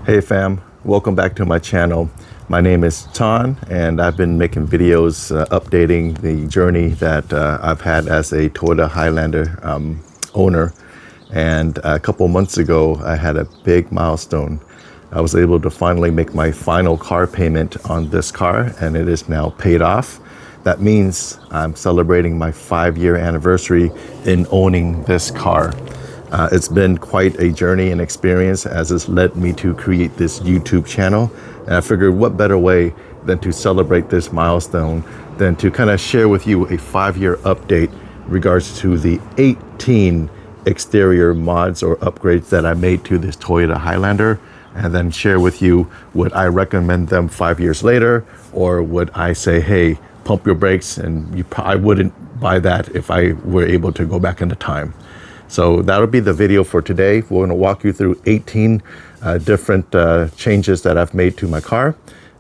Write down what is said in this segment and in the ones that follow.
Hey fam, welcome back to my channel. My name is Ton and I've been making videos updating the journey that I've had as a Toyota Highlander owner. And a couple months ago I had a big milestone. I was able to finally make my final car payment on this car and it is now paid off. That means I'm celebrating my 5-year anniversary in owning this car. It's been quite a journey and experience as it's led me to create this YouTube channel. And I figured what better way than to celebrate this milestone than to kind of share with you a 5-year update in regards to the 18 exterior mods or upgrades that I made to this Toyota Highlander, and then share with you would I recommend them 5 years later, or would I say, hey, pump your brakes, and I wouldn't buy that if I were able to go back into time. So that'll be the video for today. We're going to walk you through 18 different changes that I've made to my car,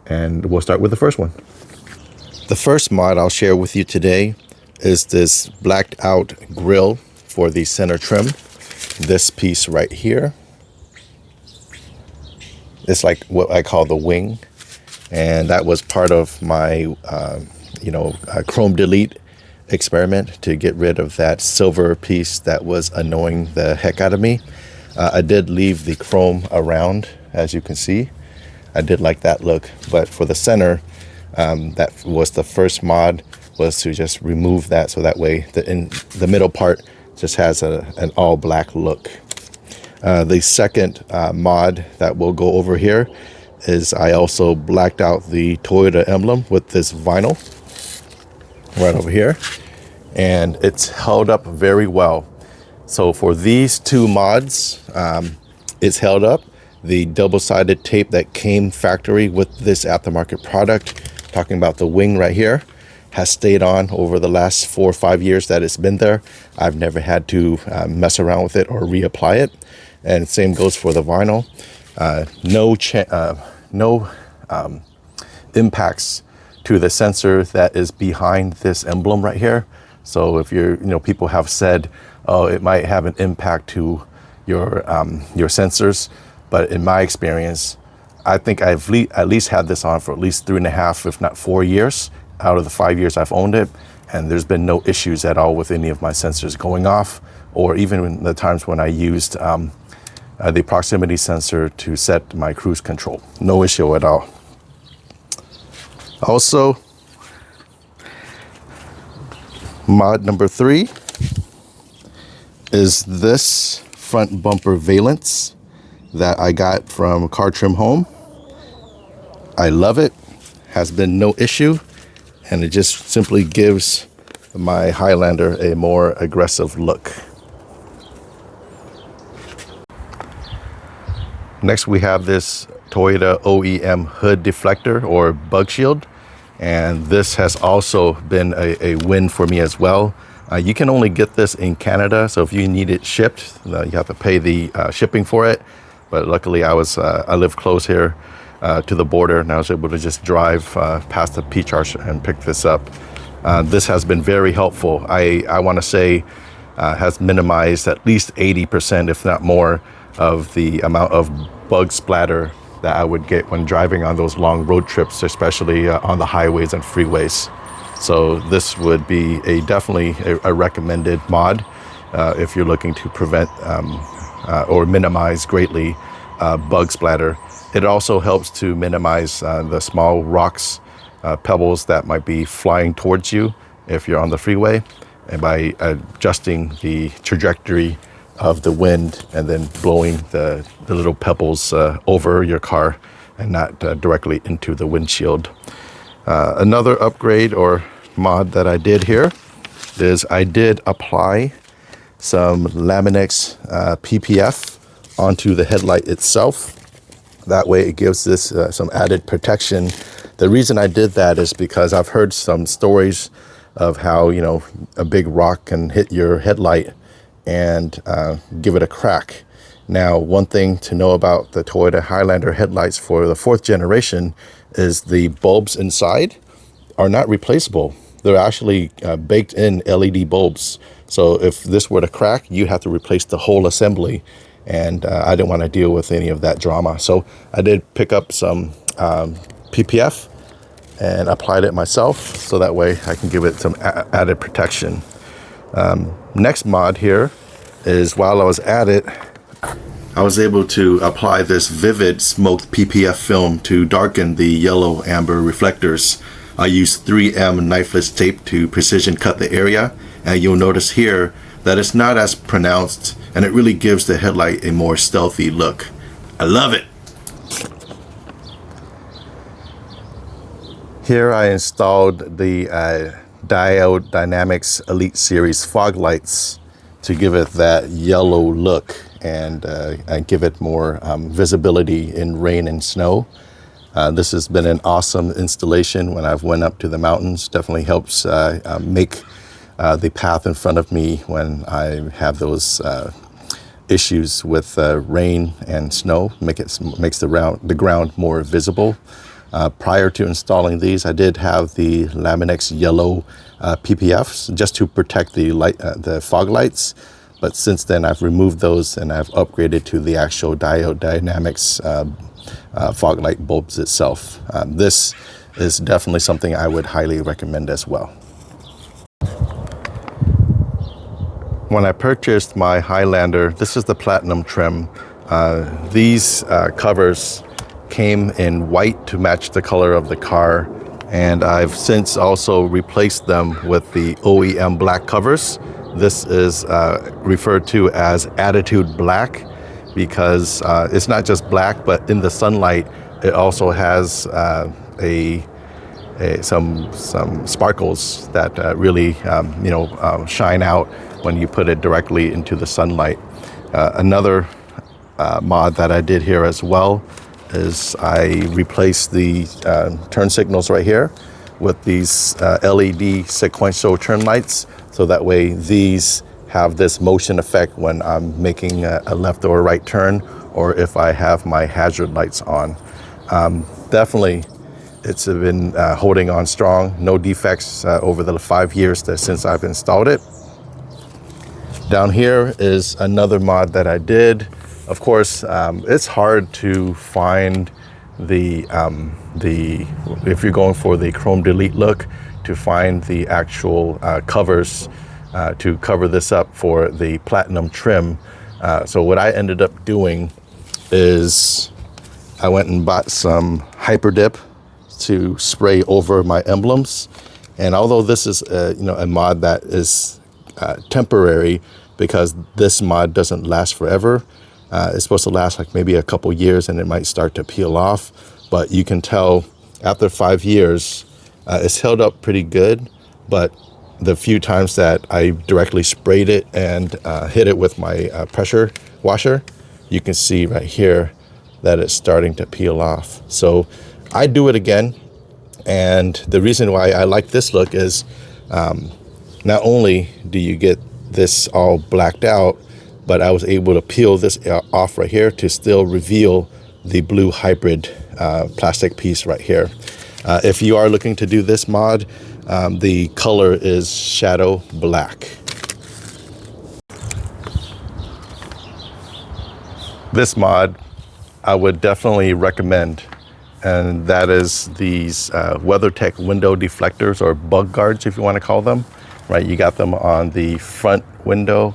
and we'll start with the first one. The first mod I'll share with you today is this blacked out grille for the center trim. This piece right here. It's like what I call the wing, and that was part of my chrome delete experiment to get rid of that silver piece that was annoying the heck out of me. I did leave the chrome around, as you can see. I did like that look, but for the center, that was the first mod, was to just remove that, so that way the middle part just has an all black look. The second mod that we'll go over here is I also blacked out the Toyota emblem with this vinyl right over here, and it's held up very well. So for these two mods, it's held up. The double-sided tape that came factory with this aftermarket product, talking about the wing right here, has stayed on over the last 4 or 5 years that it's been there. I've never had to mess around with it or reapply it. And same goes for the vinyl. No impacts to the sensor that is behind this emblem right here. So if people have said, oh, it might have an impact to your sensors, but in my experience, I think I've at least had this on for at least 3.5, if not 4 years out of the 5 years I've owned it, and there's been no issues at all with any of my sensors going off, or even in the times when I used the proximity sensor to set my cruise control. No issue at all. Also, mod number 3 is this front bumper valence that I got from Car Trim Home. I love it, has been no issue, and it just simply gives my Highlander a more aggressive look. Next we have this Toyota OEM hood deflector or bug shield, and this has also been a win for me as well. You can only get this in Canada, so if you need it shipped, you have to pay the shipping for it. But luckily I live close here to the border, and I was able to just drive past the P-Charge and pick this up. This has been very helpful. I want to say has minimized at least 80%, if not more, of the amount of bug splatter that I would get when driving on those long road trips, especially on the highways and freeways. So this would be definitely a recommended mod if you're looking to prevent or minimize greatly bug splatter. It also helps to minimize the small rocks, pebbles that might be flying towards you if you're on the freeway, and by adjusting the trajectory of the wind and then blowing the little pebbles over your car and not directly into the windshield. Another upgrade or mod that I did here is I did apply some Lamin-X PPF onto the headlight itself. That way it gives this some added protection. The reason I did that is because I've heard some stories of how a big rock can hit your headlight and give it a crack. Now, one thing to know about the Toyota Highlander headlights for the 4th generation is the bulbs inside are not replaceable. They're actually baked in LED bulbs. So if this were to crack, you have to replace the whole assembly. and I didn't want to deal with any of that drama. So I did pick up some PPF and applied it myself, so that way I can give it some added protection. Next mod here is, while I was at it, I was able to apply this VViVID smoked PPF film to darken the yellow amber reflectors. I used 3M knifeless tape to precision cut the area, and you'll notice here that it's not as pronounced, and it really gives the headlight a more stealthy look. I love it! Here I installed the Diode Dynamics Elite Series fog lights to give it that yellow look and give it more visibility in rain and snow. This has been an awesome installation when I've went up to the mountains. Definitely helps make the path in front of me when I have those issues with rain and snow. Makes the ground more visible. Prior to installing these, I did have the Lamin-X yellow PPFs just to protect the fog lights. But since then, I've removed those and I've upgraded to the actual Diode Dynamics fog light bulbs itself. This is definitely something I would highly recommend as well. When I purchased my Highlander, this is the platinum trim. These covers came in white to match the color of the car, and I've since also replaced them with the OEM black covers. This is referred to as Attitude Black because it's not just black, but in the sunlight it also has some sparkles that really shine out when you put it directly into the sunlight. Another mod that I did here as well is I replaced the turn signals right here with these LED sequential turn lights, so that way these have this motion effect when I'm making a left or right turn, or if I have my hazard lights on. Definitely it's been holding on strong, no defects over the 5 years since I've installed it. Down here is another mod that I did. Of course, it's hard to find if you're going for the chrome delete look, to find the actual covers to cover this up for the platinum trim. So what I ended up doing is I went and bought some Hyperdip to spray over my emblems. And although this is a mod that is temporary, because this mod doesn't last forever, it's supposed to last like maybe a couple years and it might start to peel off. But you can tell after 5 years, it's held up pretty good. But the few times that I directly sprayed it and hit it with my pressure washer, you can see right here that it's starting to peel off. So I do it again. And the reason why I like this look is not only do you get this all blacked out, but I was able to peel this off right here to still reveal the blue hybrid plastic piece right here. If you are looking to do this mod, the color is Shadow Black. This mod I would definitely recommend, and that is these WeatherTech window deflectors, or bug guards if you want to call them. Right, you got them on the front window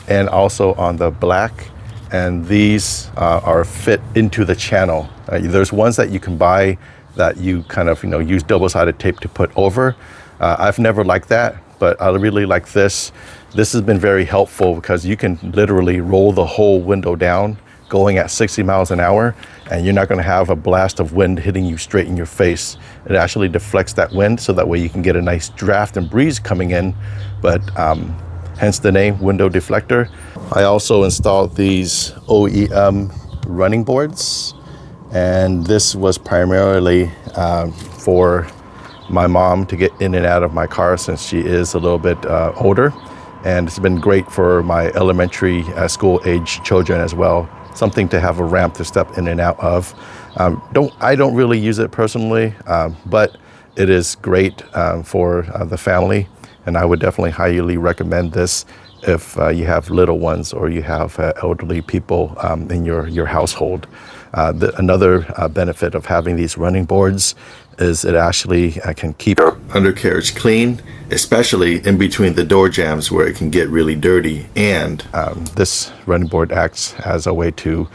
and also on the black, and these are fit into the channel. There's ones that you can buy that you kind of use double-sided tape to put over. I've never liked that, but I really like this. This has been very helpful because you can literally roll the whole window down going at 60 miles an hour, and you're not going to have a blast of wind hitting you straight in your face. It actually deflects that wind, so that way you can get a nice draft and breeze coming in, but hence the name window deflector. I also installed these OEM running boards, and this was primarily for my mom to get in and out of my car since she is a little bit older, and it's been great for my elementary school age children as well. Something to have a ramp to step in and out of. I don't really use it personally, but it is great for the family, and I would definitely highly recommend this. if you have little ones or you have elderly people in your household. Another benefit of having these running boards is it actually can keep your undercarriage clean, especially in between the door jambs where it can get really dirty. And this running board acts as a way to,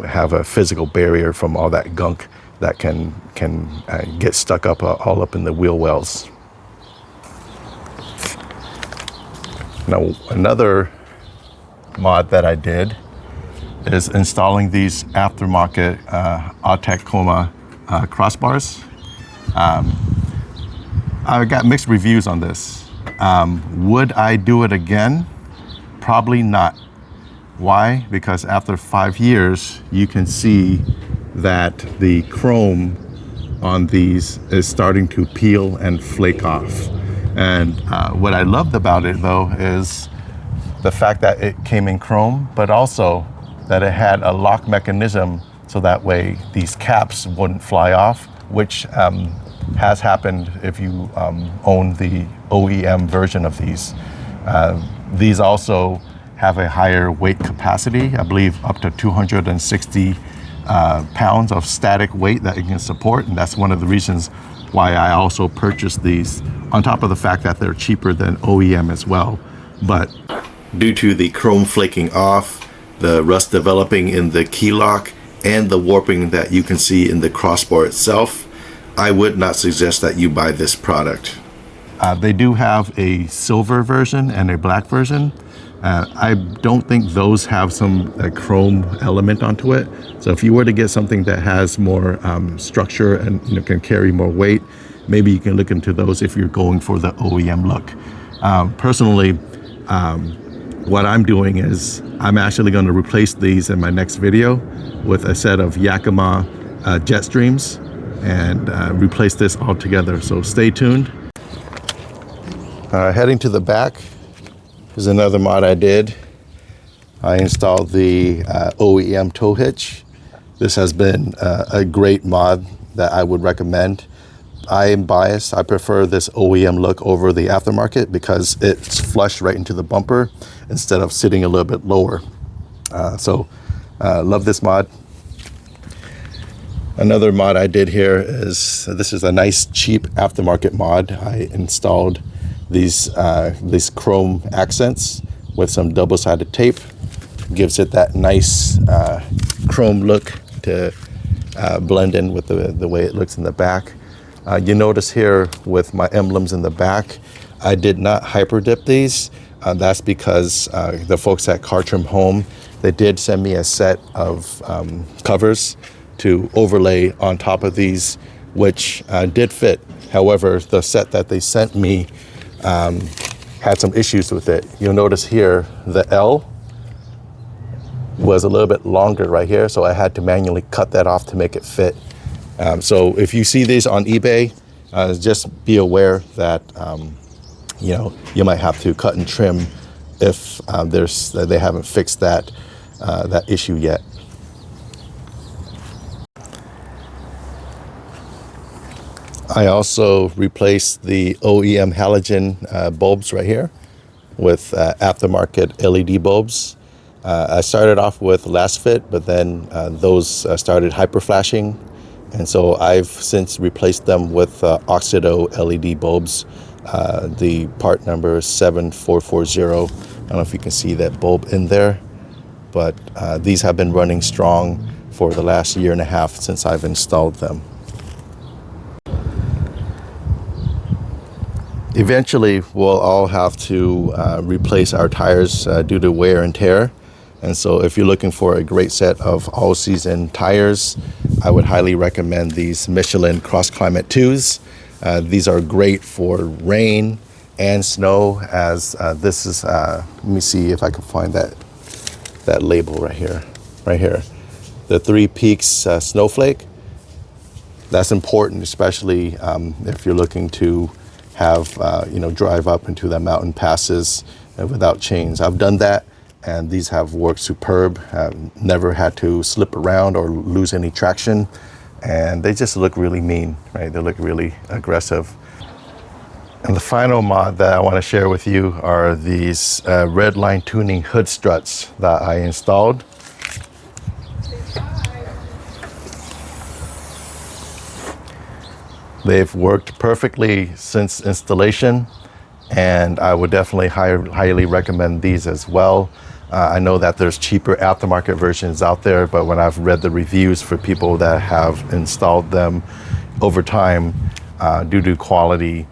have a physical barrier from all that gunk that can get stuck up all up in the wheel wells. Now, another mod that I did is installing these aftermarket Autekcomma crossbars. I got mixed reviews on this. Would I do it again? Probably not. Why? Because after 5 years, you can see that the chrome on these is starting to peel and flake off. And what I loved about it, though, is the fact that it came in chrome, but also that it had a lock mechanism so that way these caps wouldn't fly off, which has happened if you own the OEM version of these. These also have a higher weight capacity, I believe up to 260 pounds of static weight that it can support, and that's one of the reasons why I also purchased these, on top of the fact that they're cheaper than OEM as well. But due to the chrome flaking off, the rust developing in the key lock, and the warping that you can see in the crossbar itself, I would not suggest that you buy this product. They do have a silver version and a black version. I don't think those have some chrome element onto it. So if you were to get something that has more structure and can carry more weight, maybe you can look into those if you're going for the OEM look. Personally, what I'm doing is I'm actually going to replace these in my next video with a set of Autekcomma Jetstreams and replace this all together. So stay tuned. Heading to the back is another mod I did. I installed the OEM Tow Hitch. This has been a great mod that I would recommend. I am biased. I prefer this OEM look over the aftermarket because it's flush right into the bumper instead of sitting a little bit lower. Love this mod. Another mod I did here is, this is a nice cheap aftermarket mod. I installed these chrome accents with some double-sided tape. Gives it that nice chrome look to blend in with the way it looks in the back. You notice here with my emblems in the back, I did not hyperdip these. That's because the folks at Car Trim Home, they did send me a set of covers to overlay on top of these, which did fit. However, the set that they sent me had some issues with it. You'll notice here the L was a little bit longer right here, so I had to manually cut that off to make it fit. So if you see these on eBay, just be aware that you might have to cut and trim if they haven't fixed that issue yet. I also replaced the OEM halogen bulbs right here with aftermarket LED bulbs. I started off with last fit, but then those started hyper flashing, and so I've since replaced them with Auxito LED bulbs. The part number is 7440. I don't know if you can see that bulb in there, but these have been running strong for the last 1.5 years since I've installed them. Eventually, we'll all have to replace our tires due to wear and tear. And so if you're looking for a great set of all-season tires, I would highly recommend these Michelin Cross Climate 2s. These are great for rain and snow, as this is, let me see if I can find that label right here. The 3 Peaks Snowflake. That's important, especially if you're looking to have, drive up into the mountain passes without chains. I've done that, and these have worked superb. I've never had to slip around or lose any traction, and they just look really mean, right? They look really aggressive. And the final mod that I want to share with you are these red line tuning hood struts that I installed. They've worked perfectly since installation, and I would definitely highly recommend these as well. I know that there's cheaper aftermarket versions out there, but when I've read the reviews for people that have installed them over time, due to quality,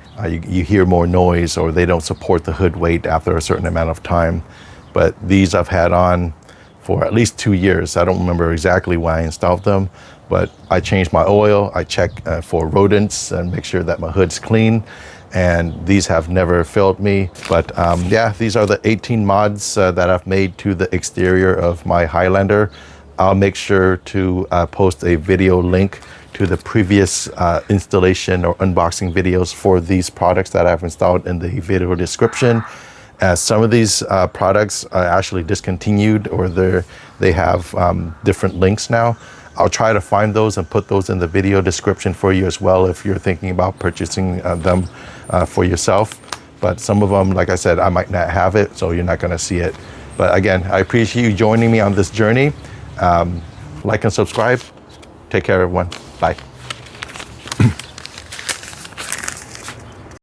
you hear more noise, or they don't support the hood weight after a certain amount of time. But these I've had on for at least 2 years. I don't remember exactly when I installed them, but I change my oil, I check for rodents and make sure that my hood's clean, and these have never failed me. But yeah, these are the 18 mods that I've made to the exterior of my Highlander. I'll make sure to post a video link to the previous installation or unboxing videos for these products that I've installed in the video description. Some of these products are actually discontinued, or they have different links now. I'll try to find those and put those in the video description for you as well if you're thinking about purchasing them for yourself. But some of them, like I said, I might not have it, so you're not going to see it. But again, I appreciate you joining me on this journey. Like and subscribe. Take care, everyone. Bye.